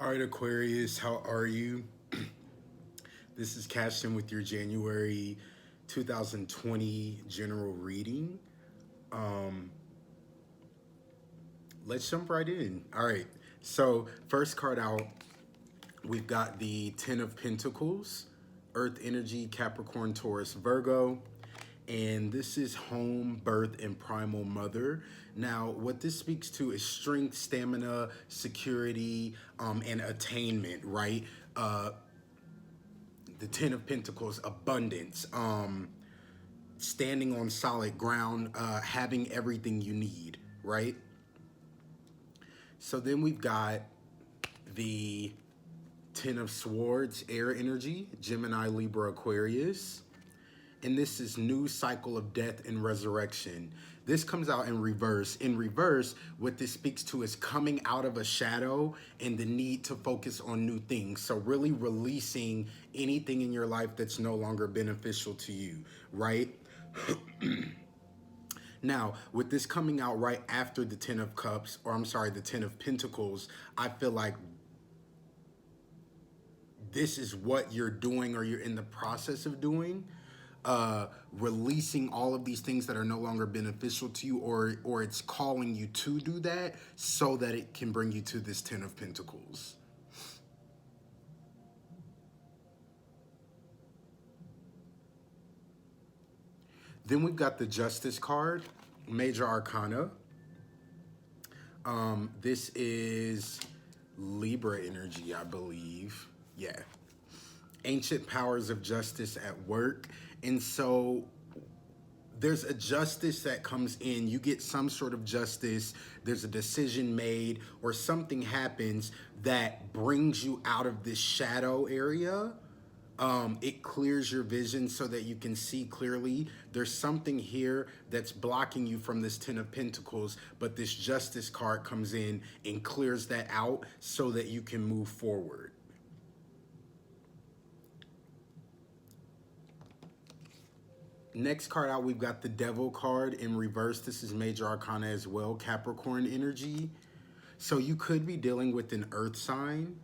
All right, Aquarius, how are you? This is Cashton with your January 2020 general reading. Um, let's jump right in. All right, so first card out, we've got the Ten of Pentacles, Earth Energy, Capricorn, Taurus, Virgo. And this is home, birth, and primal mother. Now, what this speaks to is strength, stamina, security, and attainment, right? The Ten of Pentacles, abundance, standing on solid ground, having everything you need, right? So then we've got the Ten of Swords, air energy, Gemini, Libra, Aquarius. And this is new cycle of death and resurrection. This comes out in reverse. In reverse, what this speaks to is coming out of a shadow and the need to focus on new things. So really releasing anything in your life that's no longer beneficial to you, right? Now, with this coming out right after the Ten of Cups, or I'm sorry, the Ten of Pentacles, I feel like this is what you're doing or you're in the process of doing, releasing all of these things that are no longer beneficial to you, or it's calling you to do that so that it can bring you to this Ten of Pentacles. Then we've got the Justice card, Major Arcana. This is Libra energy, I believe. Yeah. Ancient powers of justice at work. And so there's a justice that comes in. You get some sort of justice. There's a decision made or something happens that brings you out of this shadow area. It clears your vision so that you can see clearly. There's something here that's blocking you from this Ten of Pentacles, but this Justice card comes in and clears that out so that you can move forward. Next card out, we've got the Devil card in reverse. This is Major Arcana as well, Capricorn energy. So you could be dealing with an earth sign,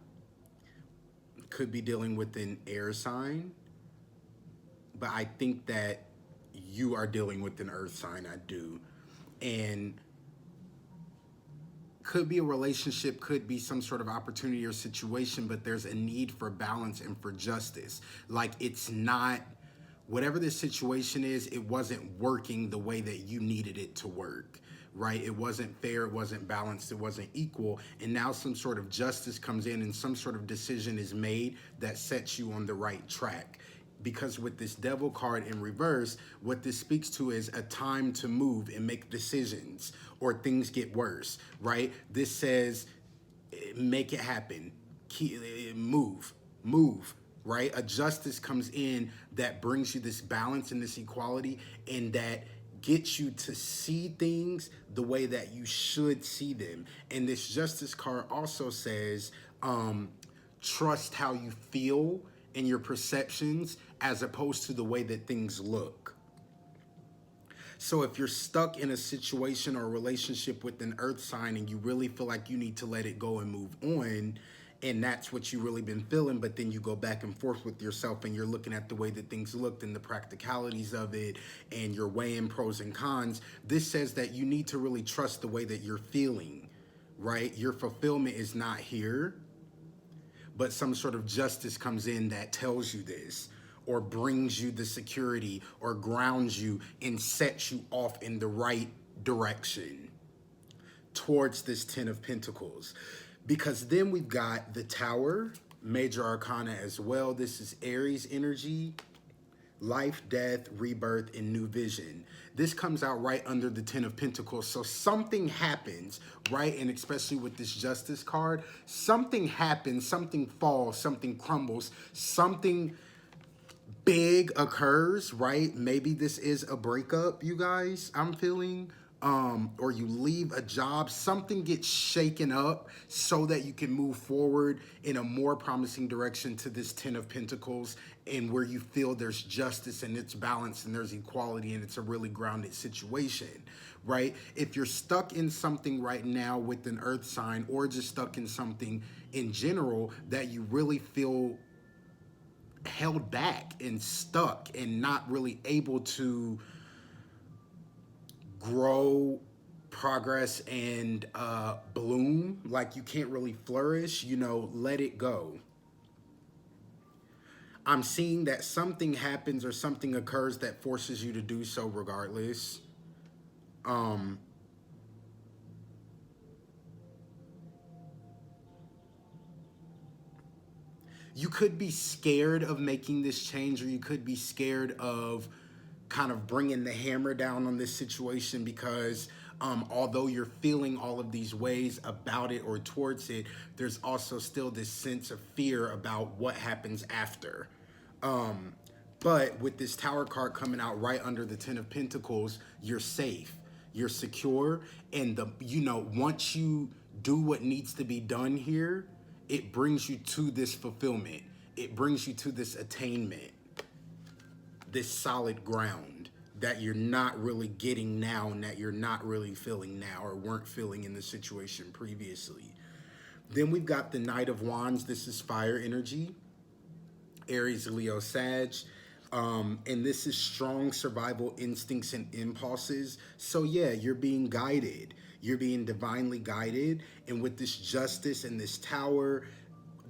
could be dealing with an air sign, but I think that you are dealing with an earth sign, I do. And could be a relationship, could be some sort of opportunity or situation, but there's a need for balance and for justice. Like it's not, whatever this situation is, it wasn't working the way that you needed it to work, right? It wasn't fair, it wasn't balanced, it wasn't equal. And now some sort of justice comes in and some sort of decision is made that sets you on the right track. Because with this Devil card in reverse, what this speaks to is a time to move and make decisions or things get worse, right? This says, make it happen, move, right? A justice comes in that brings you this balance and this equality and that gets you to see things the way that you should see them. And this Justice card also says, trust how you feel and your perceptions as opposed to the way that things look. So if you're stuck in a situation or a relationship with an earth sign and you really feel like you need to let it go and move on, and that's what you really been feeling, but then you go back and forth with yourself and you're looking at the way that things looked and the practicalities of it and you're weighing pros and cons, this says that you need to really trust the way that you're feeling, right? Your fulfillment is not here, but some sort of justice comes in that tells you this or brings you the security or grounds you and sets you off in the right direction towards this Ten of Pentacles. Because then we've got the Tower, Major Arcana as well. This is Aries energy, life, death, rebirth, and new vision. This comes out right under the Ten of Pentacles. So something happens, right? And especially with this Justice card, something happens, something falls, something crumbles, something big occurs, right? Maybe this is a breakup, you guys, I'm feeling. or you leave a job, something gets shaken up so that you can move forward in a more promising direction to this Ten of Pentacles, and where you feel there's justice and it's balance and there's equality and it's a really grounded situation, right? If you're stuck in something right now with an earth sign, or just stuck in something in general that you really feel held back and stuck and not really able to grow, progress, and bloom, like you can't really flourish, let it go. I'm seeing that something happens or something occurs that forces you to do so regardless. Um, you could be scared of making this change, or you could be scared of kind of bringing the hammer down on this situation, because although you're feeling all of these ways about it or towards it, there's also still this sense of fear about what happens after. Um, but with this Tower card coming out right under the Ten of Pentacles, you're safe, you're secure, and once you do what needs to be done here, it brings you to this fulfillment. It brings you to this attainment, this solid ground that you're not really getting now, and that you're not really feeling now, or weren't feeling in the situation previously. Then we've got the Knight of Wands. This is fire energy, Aries, Leo, Sag. And this is strong survival instincts and impulses. So yeah, you're being guided. You're being divinely guided. And with this justice and this tower,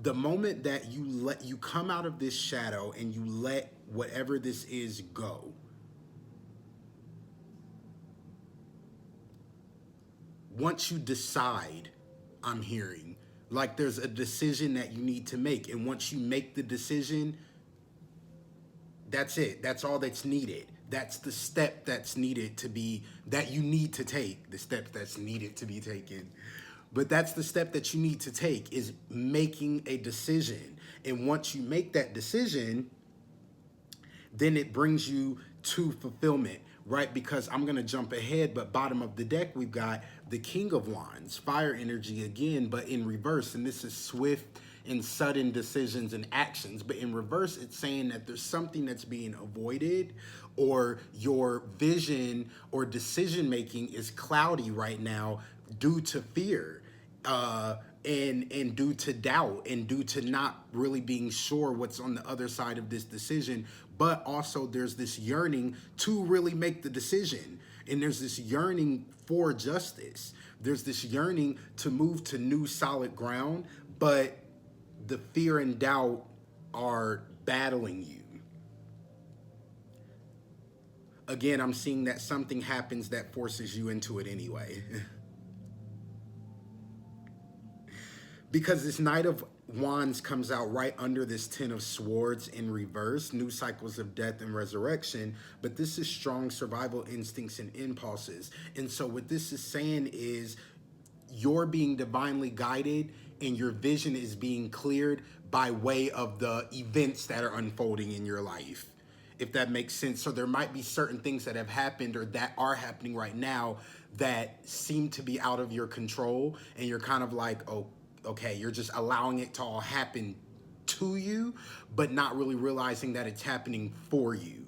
the moment that you come out of this shadow and you let whatever this is go, once you decide, I'm hearing, like there's a decision that you need to make. And once you make the decision, that's it. That's all that's needed. That's the step that's needed to be, that you need to take, the step that's needed to be taken. But that's the step that you need to take, is making a decision. And once you make that decision, then it brings you to fulfillment, right? Because I'm going to jump ahead, but bottom of the deck, we've got the King of Wands, fire energy again, but in reverse. And this is swift and sudden decisions and actions. But in reverse, it's saying that there's something that's being avoided, or your vision or decision making is cloudy right now due to fear. And due to doubt, and due to not really being sure what's on the other side of this decision. But also there's this yearning to really make the decision, and there's this yearning for justice. There's this yearning to move to new solid ground, but the fear and doubt are battling you. Again, I'm seeing that something happens that forces you into it anyway. Because this Knight of Wands comes out right under this Ten of Swords in reverse, new cycles of death and resurrection. But this is strong survival instincts and impulses. And so what this is saying is you're being divinely guided, and your vision is being cleared by way of the events that are unfolding in your life, if that makes sense. So there might be certain things that have happened or that are happening right now that seem to be out of your control, and you're kind of like, oh, okay, you're just allowing it to all happen to you, but not really realizing that it's happening for you.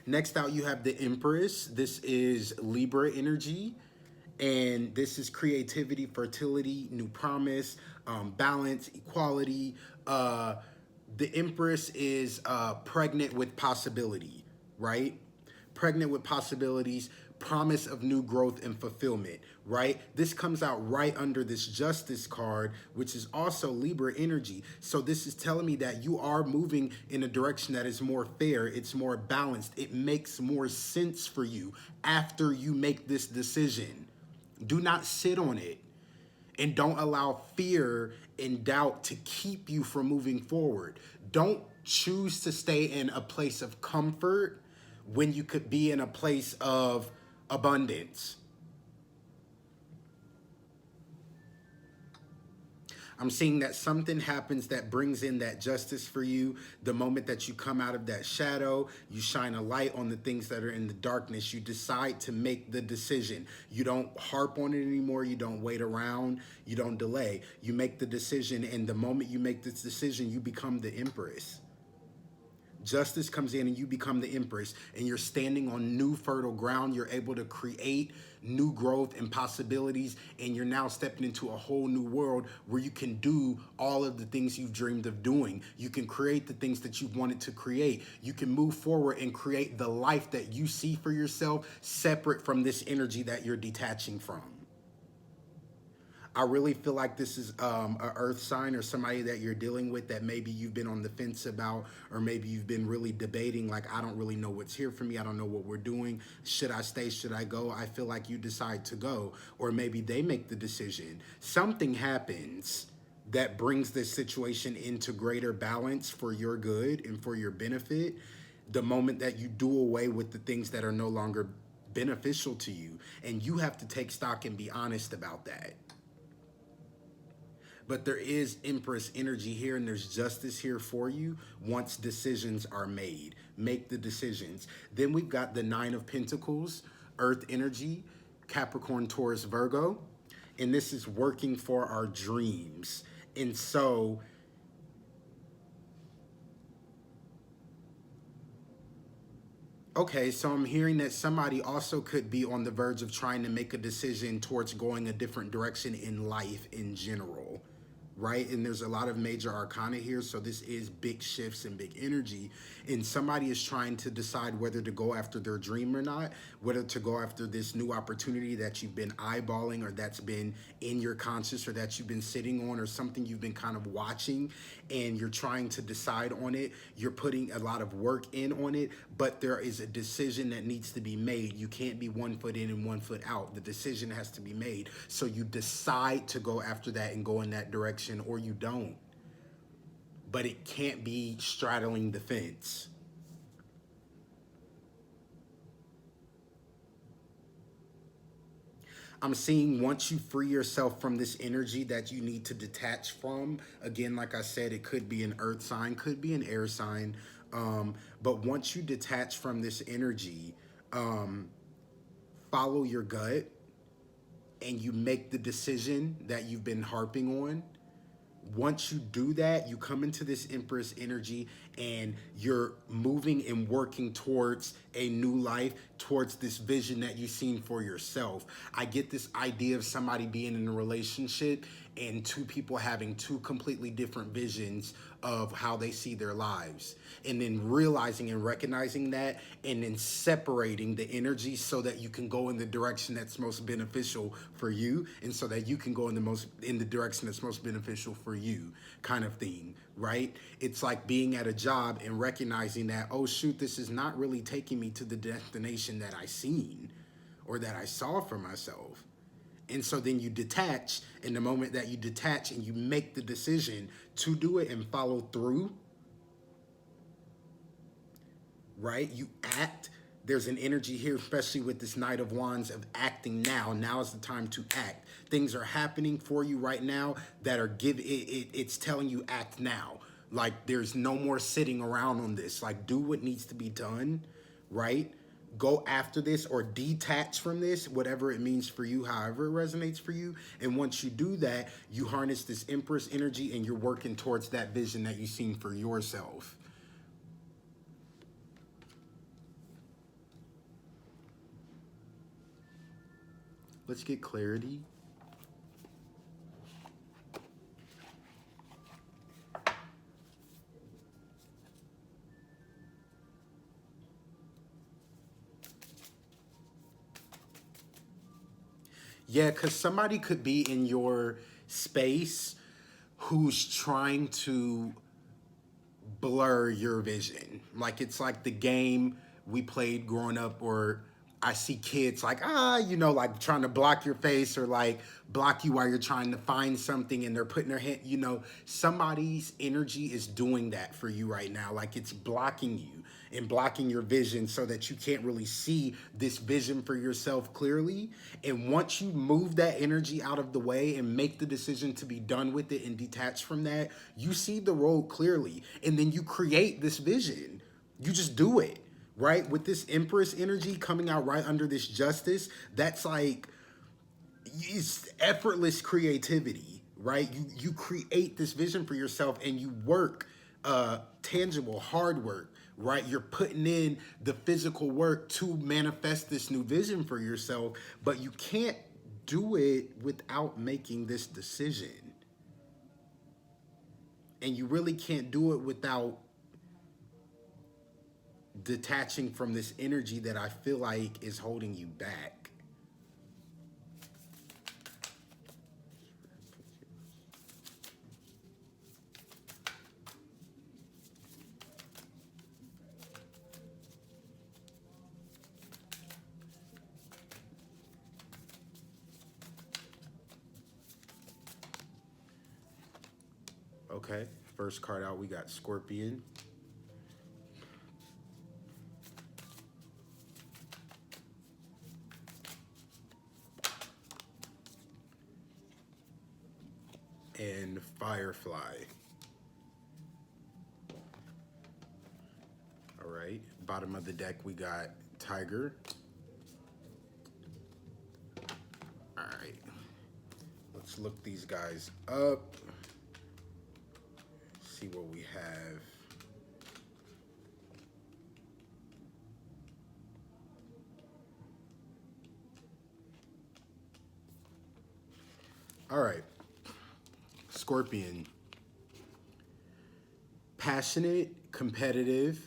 Next out, you have the Empress. This is Libra energy, and this is creativity, fertility, new promise, balance, equality. The Empress is pregnant with possibility, right? Pregnant with possibilities, promise of new growth and fulfillment, right? This comes out right under this Justice card, which is also Libra energy. So this is telling me that you are moving in a direction that is more fair, it's more balanced, it makes more sense for you after you make this decision. Do not sit on it, and don't allow fear and doubt to keep you from moving forward. Don't choose to stay in a place of comfort when you could be in a place of abundance. I'm seeing that something happens that brings in that justice for you. The moment that you come out of that shadow, you shine a light on the things that are in the darkness. You decide to make the decision. You don't harp on it anymore. You don't wait around. You don't delay. You make the decision, and the moment you make this decision, you become the empress. Justice comes in and you become the empress, and you're standing on new fertile ground. You're able to create new growth and possibilities, and you're now stepping into a whole new world where you can do all of the things you've dreamed of doing. You can create the things that you've wanted to create. You can move forward and create the life that you see for yourself, separate from this energy that you're detaching from. I really feel like this is a earth sign or somebody that you're dealing with that maybe you've been on the fence about, or maybe you've been really debating, like, I don't really know what's here for me. I don't know what we're doing. Should I stay? Should I go? I feel like you decide to go, or maybe they make the decision. Something happens that brings this situation into greater balance for your good and for your benefit. The moment that you do away with the things that are no longer beneficial to you, and you have to take stock and be honest about that. But there is Empress energy here, and there's justice here for you once decisions are made. Make the decisions. Then we've got the Nine of Pentacles, Earth energy, Capricorn, Taurus, Virgo. And this is working for our dreams. And so okay, so I'm hearing that somebody also could be on the verge of trying to make a decision towards going a different direction in life in general, right? And there's a lot of major arcana here, so this is big shifts and big energy. And somebody is trying to decide whether to go after their dream or not, whether to go after this new opportunity that you've been eyeballing, or that's been in your conscious, or that you've been sitting on, or something you've been kind of watching, and you're trying to decide on it. You're putting a lot of work in on it, but there is a decision that needs to be made. You can't be 1 foot in and 1 foot out. The decision has to be made. So you decide to go after that and go in that direction, or you don't. But it can't be straddling the fence. I'm seeing once you free yourself from this energy that you need to detach from, again, like I said, it could be an earth sign, could be an air sign, but once you detach from this energy, follow your gut, and you make the decision that you've been harping on. Once you do that, you come into this Empress energy, and you're moving and working towards a new life, towards this vision that you've seen for yourself. I get this idea of somebody being in a relationship and two people having two completely different visions of how they see their lives, and then realizing and recognizing that, and then separating the energy so that you can go in the direction that's most beneficial for you, and so that you can go in the direction that's most beneficial for you, kind of thing, right? It's like being at a job and recognizing that, oh shoot, this is not really taking me to the destination that I seen or that I saw for myself. And so then you detach, and the moment that you detach and you make the decision to do it and follow through, right? You act. There's an energy here, especially with this Knight of Wands, of acting now. Now is the time to act. Things are happening for you right now that are it's telling you act now. Like, there's no more sitting around on this. Like, do what needs to be done, right? Go after this, or detach from this, whatever it means for you, however it resonates for you. And once you do that, you harness this Empress energy, and you're working towards that vision that you've seen for yourself. Let's get clarity. Yeah, because somebody could be in your space who's trying to blur your vision. Like, it's like the game we played growing up, or I see kids like, like trying to block your face, or like block you while you're trying to find something, and they're putting their hand, somebody's energy is doing that for you right now. Like, it's blocking you. and blocking your vision so that you can't really see this vision for yourself clearly. And once you move that energy out of the way and make the decision to be done with it and detach from that, you see the road clearly. And then you create this vision. You just do it, right? With this Empress energy coming out right under this Justice, that's like, it's effortless creativity, right? You create this vision for yourself and you work tangible hard work, right? You're putting in the physical work to manifest this new vision for yourself, but you can't do it without making this decision. And you really can't do it without detaching from this energy that I feel like is holding you back. Okay, first card out, we got Scorpion. And Firefly. All right, bottom of the deck, we got Tiger. All right, let's look these guys up. See what we have. All right, Scorpion. Passionate, competitive,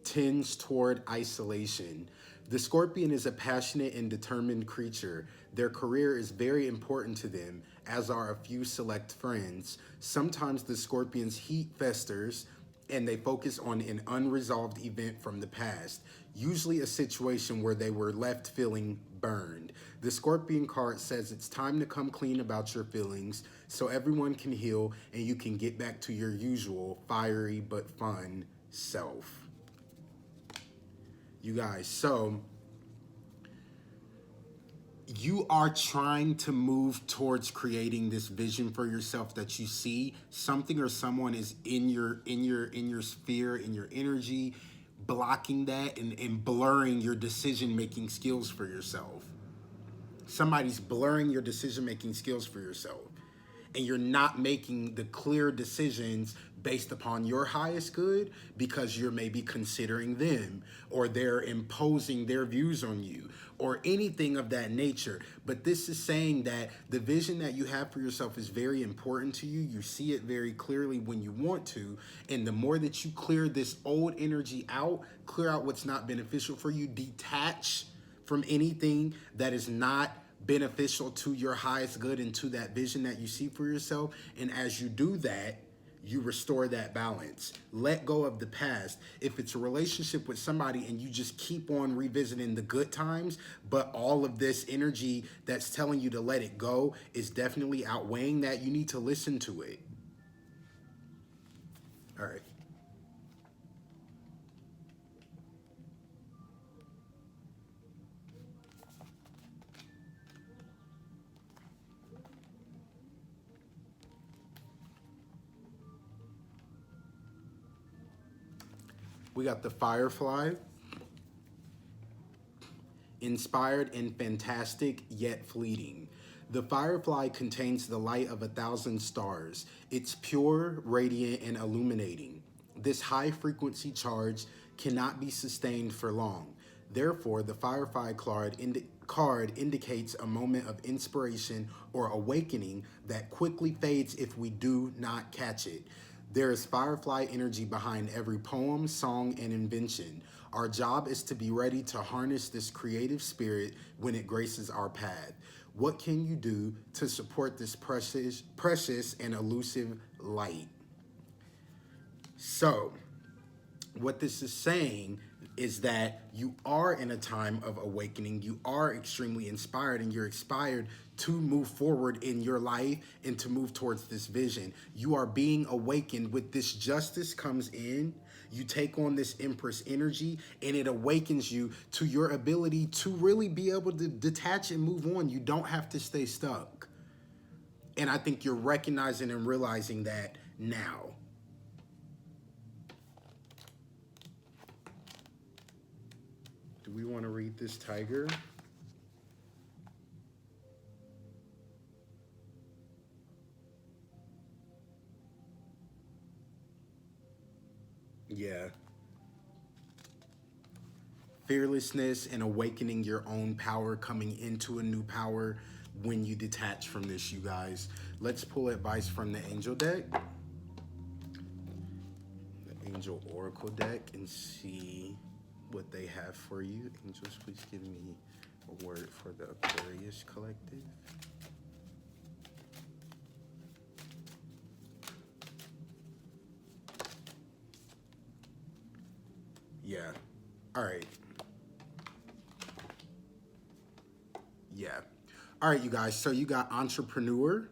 tends toward isolation. The Scorpion is a passionate and determined creature. Their career is very important to them, as are a few select friends. Sometimes the Scorpion's heat festers and they focus on an unresolved event from the past, usually a situation where they were left feeling burned. The Scorpion card says it's time to come clean about your feelings so everyone can heal and you can get back to your usual fiery but fun self. You guys, so you are trying to move towards creating this vision for yourself that you see something or someone is in your sphere, in your energy, blocking that and blurring your decision making skills for yourself. Somebody's blurring your decision making skills for yourself, and you're not making the clear decisions based upon your highest good because you're maybe considering them or they're imposing their views on you or anything of that nature. But this is saying that the vision that you have for yourself is very important to you. You see it very clearly when you want to. And the more that you clear this old energy out, clear out what's not beneficial for you, detach from anything that is not beneficial to your highest good and to that vision that you see for yourself. And as you do that, you restore that balance. Let go of the past. If it's a relationship with somebody and you just keep on revisiting the good times, but all of this energy that's telling you to let it go is definitely outweighing that, you need to listen to it. All right. We got the Firefly. Inspired and fantastic, yet fleeting. The firefly contains the light of 1,000 stars. It's pure, radiant, and illuminating. This high frequency charge cannot be sustained for long. Therefore, the firefly card indicates a moment of inspiration or awakening that quickly fades if we do not catch it. There is firefly energy behind every poem, song, and invention. Our job is to be ready to harness this creative spirit when it graces our path. What can you do to support this precious and elusive light? So, what this is saying is that you are in a time of awakening. You are extremely inspired and you're inspired to move forward in your life and to move towards this vision. You are being awakened with this justice comes in. You take on this Empress energy, and it awakens you to your ability to really be able to detach and move on. You don't have to stay stuck. And I think you're recognizing and realizing that now. Do we want to read this tiger? Yeah. Fearlessness and awakening your own power, coming into a new power when you detach from this, you guys. Let's pull advice from the angel deck, the angel oracle deck, and see what they have for you. Angels, please give me a word for the Aquarius collective. Yeah. All right. Yeah. All right, you guys. So you got entrepreneur.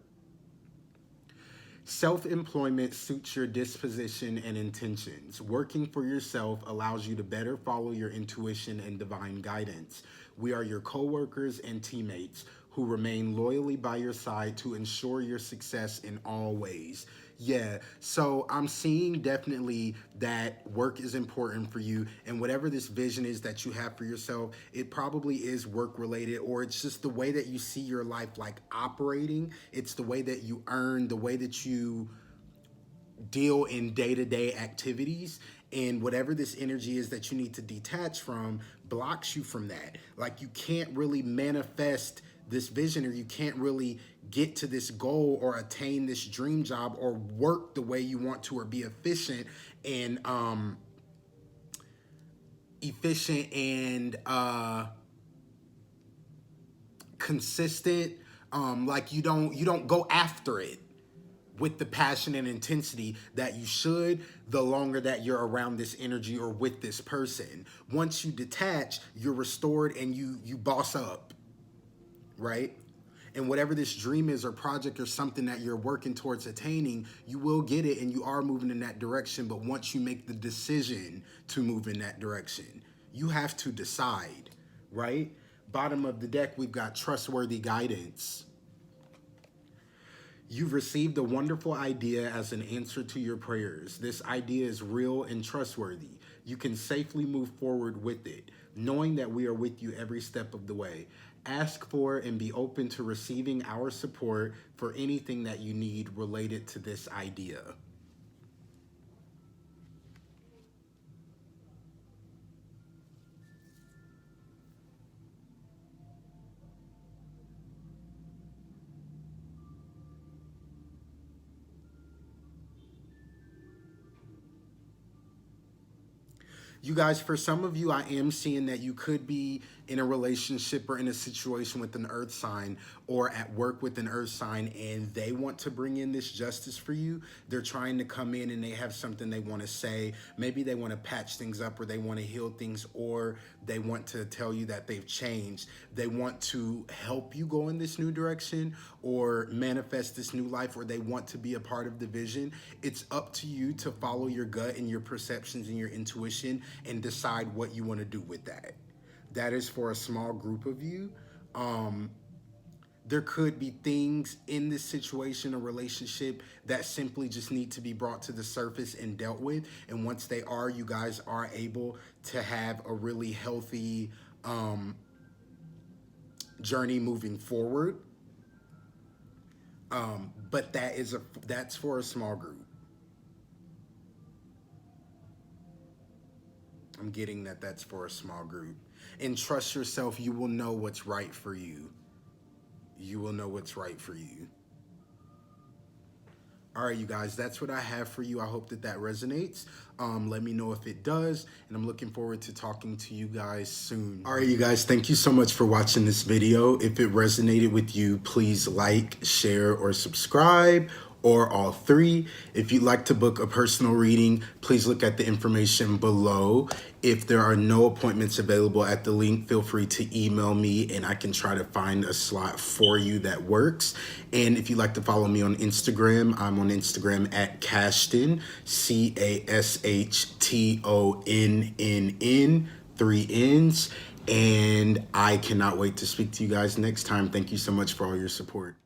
Self-employment suits your disposition and intentions. Working for yourself allows you to better follow your intuition and divine guidance. We are your co-workers and teammates who remain loyally by your side to ensure your success in all ways. Yeah, so I'm seeing definitely that work is important for you, and whatever this vision is that you have for yourself, it probably is work related, or it's just the way that you see your life like operating. It's the way that you earn, the way that you deal in day-to-day activities, and whatever this energy is that you need to detach from blocks you from that. Like, you can't really manifest this vision, or you can't really get to this goal or attain this dream job or work the way you want to, or be and efficient and consistent. Like, you don't go after it with the passion and intensity that you should, the longer that you're around this energy or with this person. Once you detach, you're restored, and you boss up, right? And whatever this dream is or project or something that you're working towards attaining, you will get it, and you are moving in that direction. But once you make the decision to move in that direction, you have to decide, right? Bottom of the deck, we've got trustworthy guidance. You've received a wonderful idea as an answer to your prayers. This idea is real and trustworthy. You can safely move forward with it, knowing that we are with you every step of the way. Ask for and be open to receiving our support for anything that you need related to this idea. You guys, for some of you, I am seeing that you could be in a relationship or in a situation with an earth sign, or at work with an earth sign, and they want to bring in this justice for you. They're trying to come in and they have something they want to say. Maybe they want to patch things up, or they want to heal things, or they want to tell you that they've changed. They want to help you go in this new direction or manifest this new life, or they want to be a part of the vision. It's up to you to follow your gut and your perceptions and your intuition and decide what you want to do with that. That is for a small group of you. There could be things in this situation or relationship that simply just need to be brought to the surface and dealt with. And once they are, you guys are able to have a really healthy journey moving forward. But that's for a small group. I'm getting that that's for a small group. And trust yourself, you will know what's right for you. You will know what's right for you. All right, you guys, that's what I have for you. I hope that that resonates. Let me know if it does, and I'm looking forward to talking to you guys soon. All right, you guys, thank you so much for watching this video. If it resonated with you, please like, share, or subscribe, or all three. If you'd like to book a personal reading, please look at the information below. If there are no appointments available at the link, feel free to email me and I can try to find a slot for you that works. And if you'd like to follow me on Instagram, I'm on Instagram at Cashton, CASHTONNN, 3 N's. And I cannot wait to speak to you guys next time. Thank you so much for all your support.